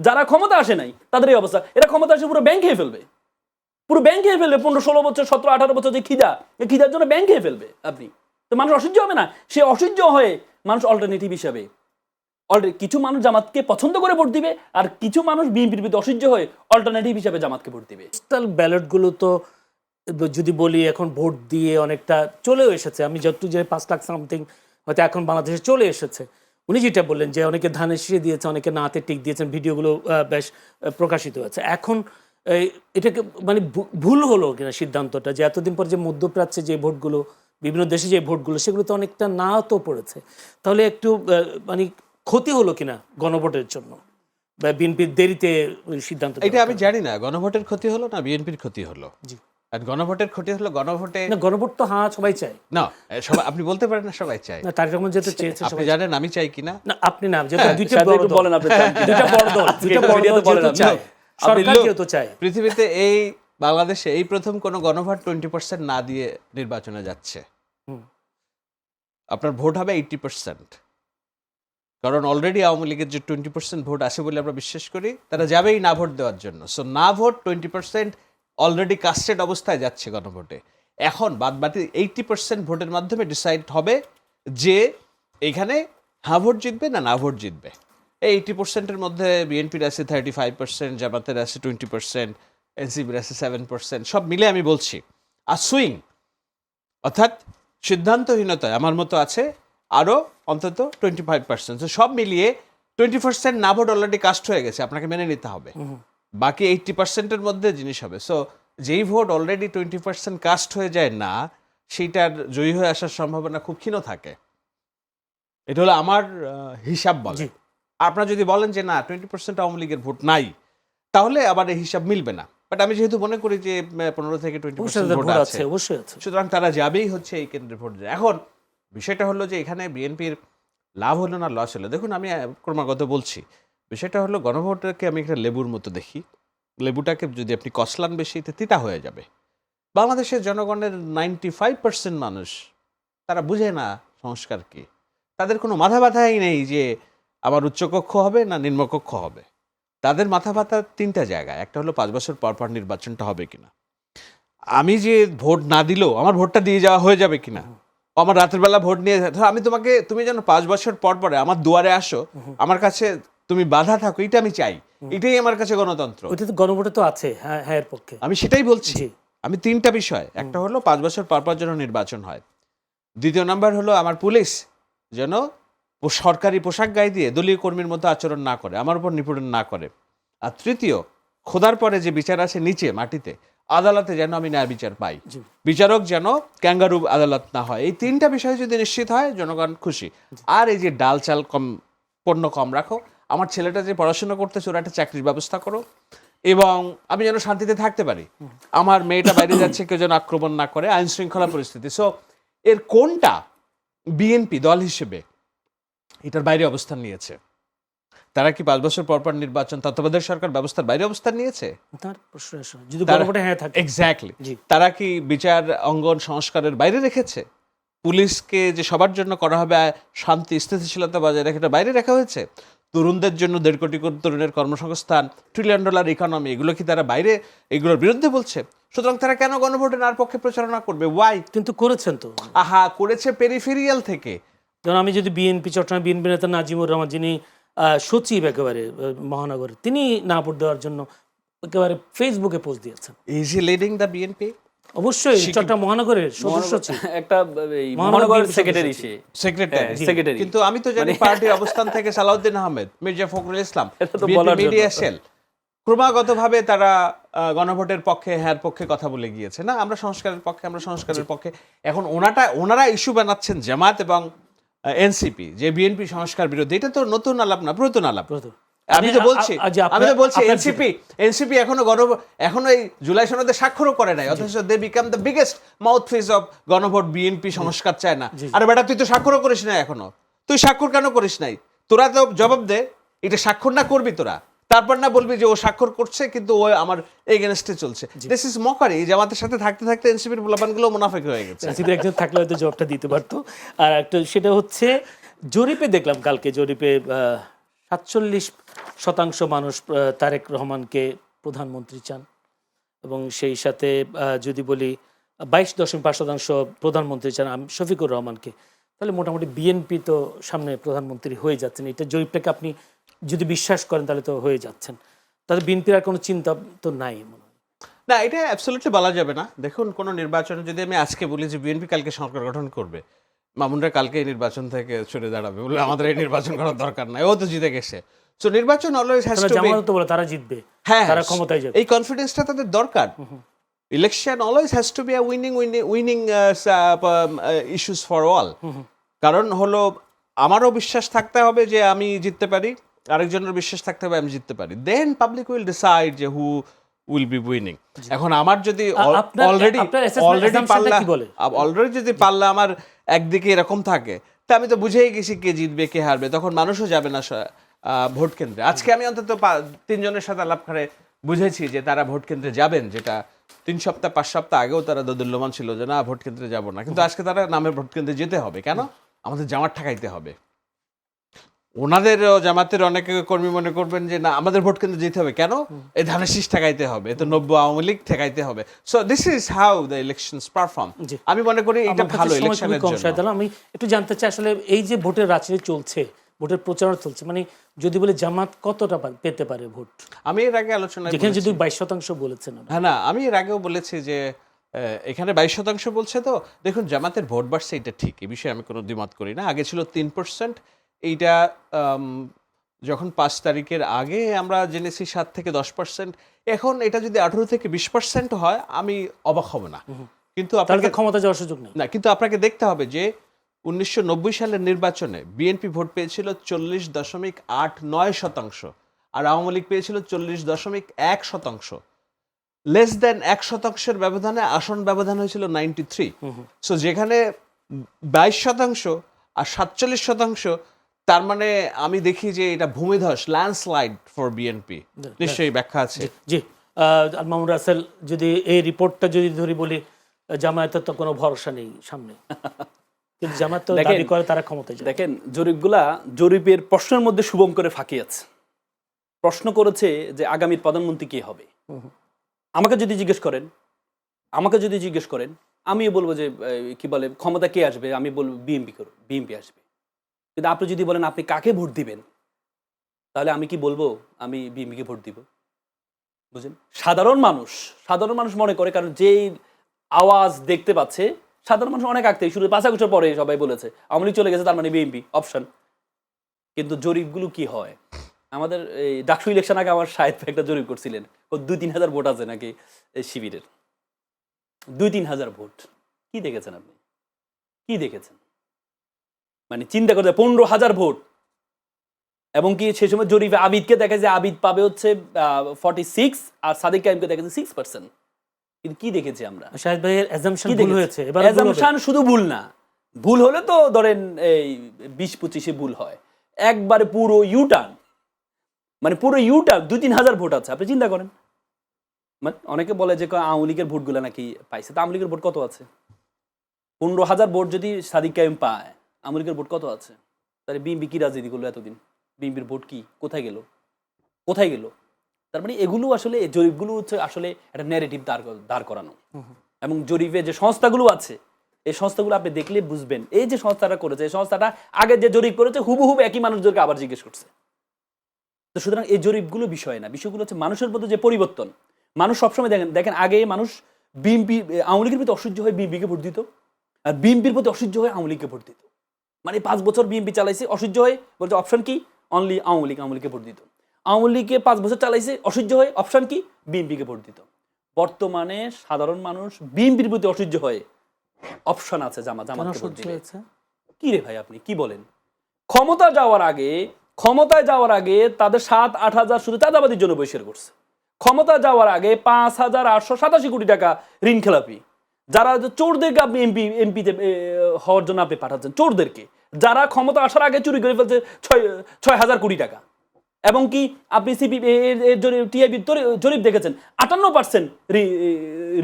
যারা ক্ষমতা আসে নাই তাদের এই অবস্থা, এরা ক্ষমতা আসে পুরো ব্যাংক খেয়ে ফেলবে, পুরো ব্যাংক খেয়ে ফেলবে। 15-16 বছর 17-18 বছর যে খিদা, এই খিদার জন্য ব্যাংক খেয়ে ফেলবে আপনি। তো মানুষ অসহ্য হবে না, সে অসহ্য হয়ে মানুষ অল্টারনেটিভ হিসাবে কিছু মানুষ জামাতকে পছন্দ করে ভোট দিবে, আর কিছু মানুষ বিএনপির বিরুদ্ধে অসহ্য হয়ে অল্টারনেটিভ হিসাবে জামাতকে ভোট দিবে। পোস্টাল ব্যালটগুলো তো যদি বলি এখন ভোট দিয়ে অনেকটা চলেও এসেছে, আমি যতটুকু যে 5 লাখ সামথিং হয়তো এখন বাংলাদেশে চলে এসেছে। উনি যেটা বললেন যে অনেকে ধানের শীষে দিয়েছে, অনেকে নাতে টিক দিয়েছেন, ভিডিওগুলো বেশ প্রকাশিত হয়েছে। এখন এটাকে মানে ভুল হলো কিনা সিদ্ধান্তটা, যে এতদিন পর যে মধ্যপ্রাচ্যে যে ভোটগুলো, বিভিন্ন দেশে যে ভোটগুলো, সেগুলো তো অনেকটা না তো পড়েছে, তাহলে একটু মানে ক্ষতি হলো কিনা গণভোটের জন্য, বা বিএনপির দেরিতে সিদ্ধান্ত? এটা আমি জানি না গণভোটের ক্ষতি হলো না বিএনপির ক্ষতি হলো। জি, আর গণভোটের ক্ষতি হলো, গণভোটে না গণভোট তো হ্যাঁ সবাই চায় না, সবাই আপনি বলতে পারেন না সবাই চায় না, তারেক রহমান যেটা চেয়েছে আপনি সবাই জানেন আমি চাই কিনা। না, আপনি না, যেহেতু দুইটা সাথে বড় একটু দল, বলেন আপনি চান কিনা? দুইটা বড় দল, দুইটা বড় দল বলেন যেহেতু আপনি। চায়, সরকার লোক, যেহেতু চায়। পৃথিবীতে এই বাংলাদেশে এই প্রথম কোন গণভোট 20% না দিয়ে নির্বাচনে যাচ্ছে। আপনার ভোট হবে 80%, কারণ অলরেডি আওয়ামী লীগের যে 20% ভোট আছে বলে আমরা বিশ্বাস করি, তারা যাবেই না ভোট দেওয়ার জন্য। সো না ভোট 20% অলরেডি কাস্টেড অবস্থায় যাচ্ছে গণভোটে। এখন বাদবাকি 80% ভোটের মাধ্যমে ডিসাইড হবে যে এখানে হ্যাঁ ভোট জিতবে না ভোট জিতবে। এই 80%-এর মধ্যে বিএনপির আছে 35%, জামাতের আছে 20%, এনসিপির আছে 7%, সব মিলে আমি বলছি। আর সুইং অর্থাৎ সিদ্ধান্তহীনতায় আমার মতো আছে আরও অন্তত 25%। তো সব মিলিয়ে 20% না ভোট অলরেডি কাস্ট হয়ে গেছে, আপনাকে মেনে নিতে হবে। বাকি 80%-এর মধ্যে জিনিস হবে। সো যেই ভোট অলরেডি 20% কাস্ট হয়ে যায় না, সেইটার জয়ী হয়ে আসার সম্ভাবনা খুব ক্ষীণ থাকে। এটা হলো আমার হিসাব বলে। আপনারা যদি বলেন যে না 20% আওয়ামী লীগের ভোট নাই, তাহলে আবার এই হিসাব মিলবে না। বাট আমি যেহেতু মনে করি যে 15 থেকে 20% ভোট আছে, অবশ্যই আছে, সুতরাং তারা যাবেই হচ্ছে এই কেন্দ্রে ভোট দেয়। এখন বিষয়টা হলো যে এখানে বিএনপির লাভ হলো না লস হলো, দেখুন আমি ক্রমাগত বলছি, বিষয়টা হলো গণভোটকে আমি একটা লেবুর মতো দেখি। লেবুটাকে যদি আপনি কসলান বেশি, তিতা হয়ে যাবে। বাংলাদেশের জনগণের 95% মানুষ তারা বুঝে না সংস্কার কি, তাদের কোনো মাথা ব্যথাই নেই যে আমার উচ্চকক্ষ হবে না নিম্নকক্ষ হবে। তাদের মাথা ব্যথা 3টা জায়গায়, একটা হলো 5 বছর পর পর নির্বাচনটা হবে কিনা, আমি যে ভোট না দিলেও আমার ভোটটা দিয়ে যাওয়া হয়ে যাবে কিনা, আমার রাতের বেলা ভোট নিয়ে আমি তুমি যেন 5 বছর পর পরে আমার দুয়ারে আসো, আমার কাছে তুমি বাধা থাকো, এটা আমি চাই। এটাই আমার কাছে গণতন্ত্র। ওইটা তো গণভোটে তো আছে, হ্যাঁ হ্যাঁ এর পক্ষে আমি সেটাই বলছি। আমি 3টা বিষয়, একটা হলো 5 বছর পর পর যেন নির্বাচন হয়, দ্বিতীয় নাম্বার হলো আমার পুলিশ যেন সরকারি পোশাক গায়ে দিয়ে দলীয় কর্মীর মতো আচরণ না করে, আমার উপর নিপীড়ন না করে, আর তৃতীয় খোদার পরে যে বিচার আছে নিচে মাটিতে, আদালতে যেন আমি ন্যায় বিচার পাই, বিচারক যেন ক্যাঙ্গারু আদালত না হয়। এই 3টা বিষয় যদি নিশ্চিত হয় জনগণ খুশি। আর এই যে ডাল চাল কম, পণ্য কম রাখো, আমার ছেলেটা যে পড়াশোনা করতেছে ওরা একটা চাকরির ব্যবস্থা করো, এবং আমি যেন শান্তিতে থাকতে পারি, আমার মেয়েটা বাইরে যাচ্ছে কেউ যেন আক্রমণ না করে, আইন শৃঙ্খলা পরিস্থিতি। সো এর কোনটা বিএনপি দল হিসেবে এটার বাইরে অবস্থান নিয়েছে? তারা কি 5 বছর পর পর নির্বাচন তত্ত্বাবধায়ক সরকার ব্যবস্থার বাইরে অবস্থান নিয়েছে? তার প্রশ্ন যদি গণভোটে হ্যাঁ থাকে, এক্স্যাক্টলি। তারা কি বিচার অঙ্গন সংস্কারের বাইরে রেখেছে? পুলিশকে যে সবার জন্য করা হবে শান্তি স্থিতিশীলতা বজায় রেখে এটা বাইরে রাখা হয়েছে? তরুণদের জন্য 1.5 কোটি তরুণের কর্মসংস্থান, $1 ট্রিলিয়ন ইকোনমি, এগুলো কি তারা বাইরে এগুলোর বিরুদ্ধে বলছে? সুতরাং তারা কেন গণভোটে নার পক্ষে প্রচারণা করবে? ওয়াই? কিন্তু করেছেন তো, করেছে পেরিফেরিয়াল থেকে। যেমন আমি যদি চট্টগ্রাম বিএনপি নেতা নাজিমুর রহমান, যিনি সচিব একেবারে মহানগরে, তিনি না ভোট দেওয়ার জন্য একেবারে ফেসবুকে পোস্ট দিয়েছেন। Is he leading the BNP? অবশ্যই চট্টগ্রাম মহানগরের সদস্য একটা মহানগর সেক্রেটারি, সেক্রেটারি। কিন্তু আমি তো জানি পার্টির অবস্থান থেকে সালাউদ্দিন আহমেদ, মির্জা ফখরুল ইসলাম, মিডিয়া সেল ক্রমাগতভাবে তারা গণভোটের পক্ষে হ্যার পক্ষে কথা বলে গিয়েছে। না আমরা সংস্কারের পক্ষে। এখন ওনারা ইস্যু বানাচ্ছেন জামাত এবং এনসিপি যে বিএনপি সংস্কার বিরোধী। এটা তো নতুন আলাপ না, পুরাতন আলাপ। আমি তো বলছি এনসিপি এখনো এই জুলাই সনদে স্বাক্ষরও করে নাই, অথচ they became the biggest mouthpiece of গণভোট। বিএনপি সংস্কার চায় না। আরে বেটা তুই তো স্বাক্ষরও করিস নাই এখনো, তুই স্বাক্ষর কেন করিস নাই? তোরা তো জবাব দে, এটা স্বাক্ষর না করবি তোরা, তারপর না বলবি যে ও স্বাক্ষর করছে কিন্তু ও আমার এগেনস্টে চলছে। This is mockery. জামাতের সাথে থাকতে থাকতে এনসিপির পোলাপানগুলো মুনাফিক হয়ে গেছে। এনসিপির একজন থাকলে হয়তো জবাবটা দিতে পারতো। আর একটা সেটা হচ্ছে জরিপে দেখলাম কালকে, জরিপে 47% মানুষ তারেক রহমানকে প্রধানমন্ত্রী চান, এবং সেই সাথে যদি বলি 22.5% প্রধানমন্ত্রী চান শফিকুর রহমানকে। তাহলে মোটামুটি বিএনপি তো সামনে প্রধানমন্ত্রী হয়ে যাচ্ছেন, এটা জরিপটাকে আপনি যদি বিশ্বাস করেন তাহলে তো হয়ে যাচ্ছেন। তাহলে বিএনপির আর কোনো চিন্তা তো নাই মনে হয়। না, এটা অ্যাবসলিউটলি বলা যাবে না। দেখুন, কোনো নির্বাচনে যদি আমি আজকে বলি যে বিএনপি কালকে সরকার গঠন করবে, মামুনরা কালকে এই নির্বাচন থেকে সরে দাঁড়াবে, বলে আমাদের এই নির্বাচন করার দরকার নাই, ও তো জিতে গেছে। সো নির্বাচন অলওয়েজ হ্যাজ টু বি, জামানত তো বলে তারা জিতবে, হ্যাঁ তারা ক্ষমতায় যাবে, এই কনফিডেন্সটা তাদের দরকার। Election always has to be a winning issues for all. কারণ হলো আমারও বিশ্বাস থাকতে হবে যে আমি জিততে পারি, আরেকজনের বিশ্বাস থাকতে হবে আমি জিততে পারি, দেন পাবলিক উইল ডিসাইড যে হু উইল বি উইনিং। এখন আমার যদি অলরেডি যদি পাল্লা আমার একদিকে এরকম থাকে, তা আমি তো বুঝেই গেছি কে জিতবে কে হারবে, তখন মানুষও যাবে না ভোট কেন্দ্রে। আজকে আমি অন্তত 3 জনের সাথে আলাপ করে বুঝেছি যে তারা ভোট কেন্দ্রে যাবেন, যেটা 3 সপ্তাহ 5 সপ্তাহ আগেও তারা দোদুল্যমান ছিল যে না ভোট কেন্দ্রে যাব না, কিন্তু আজকে তারা নামের ভোট কেন্দ্রে যেতে হবে। কেন? আমাদের জামাত ঠেকাইতে হবে। ওনাদের জামাতের অনেকে কর্মী মনে করবেন যে না আমাদের ভোট কেন্দ্রে যেতে হবে, কেন? এই ধানের শীষ ঠেকাইতে হবে, তো 90 আওয়ামী লীগ ঠেকাইতে হবে। So this is how the elections perform. আমি মনে করি এটা ভালো ইলেকশনের জন্য। আমি একটু জানতে চাই আসলে এই যে ভোটের রাজনীতি চলছে, ভোটের প্রচারণা চলছে, মানে যদি বলে জামাত কতটা পেতে পারে ভোট? আমি এর আগে আলোচনা, যেখানে যদি 22% বলেছেন। হ্যাঁ, না আমি এর আগেও বলেছি যে এখানে 22% বলছে। তো দেখুন, জামাতের ভোট বাড়ছে, এটা ঠিক, এই বিষয়ে আমি কোনো দ্বিমত করি না। আগে ছিল 3%, এইটা যখন 5 তারিখের আগে আমরা জেনেছি 7 থেকে 10%, এখন এটা যদি 18 থেকে 20% হয় আমি অবাক হব না। কিন্তু আপনাকে ক্ষমতা যাওয়ার সুযোগ নেই না, কিন্তু আপনাকে দেখতে হবে যে 1990 সালের নির্বাচনে বিএনপি ভোট পেয়েছিল 40.89%, আর আওয়ামী লীগ পেয়েছিল 40.1%। লেস দেন 1% ব্যবধানে আসন ব্যবধান হয়েছিল 93। সো যেখানে 22% আর 47%, তার মানে আমি দেখি যে এটা ভূমিধস, ল্যান্ডস্লাইড ফর বিএনপি। নিশ্চয়ই ব্যাখ্যা আছে। জি, মামুন রাসেল, যদি এই রিপোর্টটা যদি ধরি বলি, জামায়াতের তো কোনো ভরসা নেই সামনে, কিন্তু জামায়াত তো দাবি করে তারা ক্ষমতায় যাবে। দেখেন, জরিপের প্রশ্নের মধ্যে শুভঙ্করের ফাঁকি আছে। প্রশ্ন করেছে যে আগামীর প্রধানমন্ত্রী কে হবে। আমাকে যদি জিজ্ঞেস করেন আমিও বলবো যে কি বলে ক্ষমতা কে আসবে, আমি বলবো বিএনপি আসবে। কিন্তু আপনি যদি বলেন আপনি কাকে ভোট দিবেন, তাহলে আমি কি বলবো আমি বিএনপিকে ভোট দিব? বুঝলেন? সাধারণ মানুষ মনে করে, কারণ যেই আওয়াজ দেখতে পাচ্ছে, সাধারণ মানুষ অনেক আগে শুরু 5 আগস্টের পরে সবাই বলেছে আওয়ামী লীগ চলে গেছে, তার মানে বিএনপি অপশন। কিন্তু জরিপগুলো কি হয়, আমাদের এই ডাকসু ইলেকশন আগে আমার সাহেব একটা জরিপ করছিলেন, 2-3 হাজার ভোট আছে নাকি শিবিরের, 2-3 হাজার ভোট। কি দেখেছেন আপনি? কি দেখেছেন? মানে চিন্তা করতে 15,000 ভোট, এবং কি সে সময় জরিপে আবিদকে দেখা যায় আবিদ পাবে হচ্ছে 46, আর সাদিক কাইমকে দেখা যায় 6%। কিন্তু কি দেখেছি আমরা? শাহেদ ভাইয়ের অ্যাজাম্পশন ভুল হয়েছে। এবার অ্যাজাম্পশন শুধু ভুল না, ভুল হলে তো ধরেন এই 20-25-এ ভুল হয়, একবারে পুরো ইউটার্ন, মানে পুরো ইউটার্ন 2-3 হাজার ভোট আছে। আপনি চিন্তা করেন, মানে অনেকে বলে যে আওয়ামী লীগের ভোটগুলো নাকি পাইছে, তা আওয়ামী লীগের ভোট কত আছে? 15,000 ভোট যদি সাদিক কাইম পায়, আওয়ামী লীগের ভোট কত আছে? তাহলে বিএনপি কি রাজনীতি করলো এতদিন? বিএনপির ভোট কি কোথায় গেল? তার মানে এগুলো আসলে জরিপগুলো হচ্ছে আসলে একটা ন্যারেটিভ দাঁড় করানো। এবং জরিপে যে সংস্থাগুলো আছে, এই সংস্থাগুলো আপনি দেখলে বুঝবেন, এই যে সংস্থাটা করেছে, এই সংস্থাটা আগে যে জরিপ করেছে হুবহুব একই মানুষদেরকে আবার জিজ্ঞেস করছে। তো সুতরাং এই জরিপগুলো বিষয় না, বিষয়গুলো হচ্ছে মানুষের মধ্যে যে পরিবর্তন। মানুষ সবসময় দেখেন আগে মানুষ আওয়ামী লীগের প্রতি অসহ্য হয়ে বিএনপিকে ভোট দিত, আর বিএনপির প্রতি অসহ্য হয়ে আওয়ামী লীগকে ভোট দিত। মানে 5 বছর বিএনপি চালাইছে, অসহ্য হয়ে বলছে অপশন কি, অনলি আওয়ামী লীগকে ভোট দিত। আওয়ামী লীগকে 5 বছর চালাইছে, অসহ্য হয়ে অপশন কি, বিএনপিকে ভোট দিত। বর্তমানে সাধারণ মানুষ বিএনপির প্রতি অসহ্য হয়ে অপশন আছে জামাতকে ভোট দিবে। কি রে ভাই আপনি কি বলেন? ক্ষমতায় যাওয়ার আগে তাদের 7-8 হাজার শুধু চাঁদাবাদির জন্য বহিষ্কার করছে। ক্ষমতায় যাওয়ার আগে 5,887 কোটি টাকা ঋণ খেলাপি, যারা চোরদেরকে আপনি এমপিতে হওয়ার জন্য আপনি পাঠাচ্ছেন, চোরদেরকে, যারা ক্ষমতা আসার আগে চুরি করে ফেলছে 6,000 কোটি টাকা। এবং কি আপনি টিআইবি জরিপ দেখেছেন 58%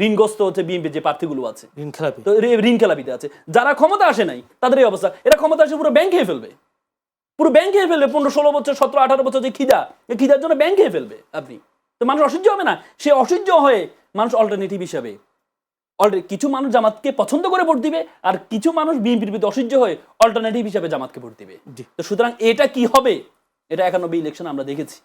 ঋণগ্রস্ত হচ্ছে বিএনপি যে প্রার্থীগুলো আছে, ঋণ খেলাপিতে আছে। যারা ক্ষমতা আসে নাই তাদের এই অবস্থা, এরা ক্ষমতা আসে পুরো ব্যাংক খেয়ে ফেলবে। পুরো ব্যাংক খেয়ে ফেলবে, 15-16 বছর 17-18 বছর যে খিদা, এই খিদার জন্য ব্যাংক খেয়ে ফেলবে আপনি। তো মানুষ অসহ্য হবে না, সে অসহ্য হয়ে মানুষ অল্টারনেটিভ হিসাবে কিছু মানুষ জামাতকে পছন্দ করে ভোট দিবে, আর কিছু মানুষ বিএনপির প্রতি অসহ্য হয়ে অল্টারনেটিভ হিসাবে জামাতকে ভোট দিবে। তো সুতরাং এটা কি হবে, এটা 91 ইলেকশন আমরা দেখেছি।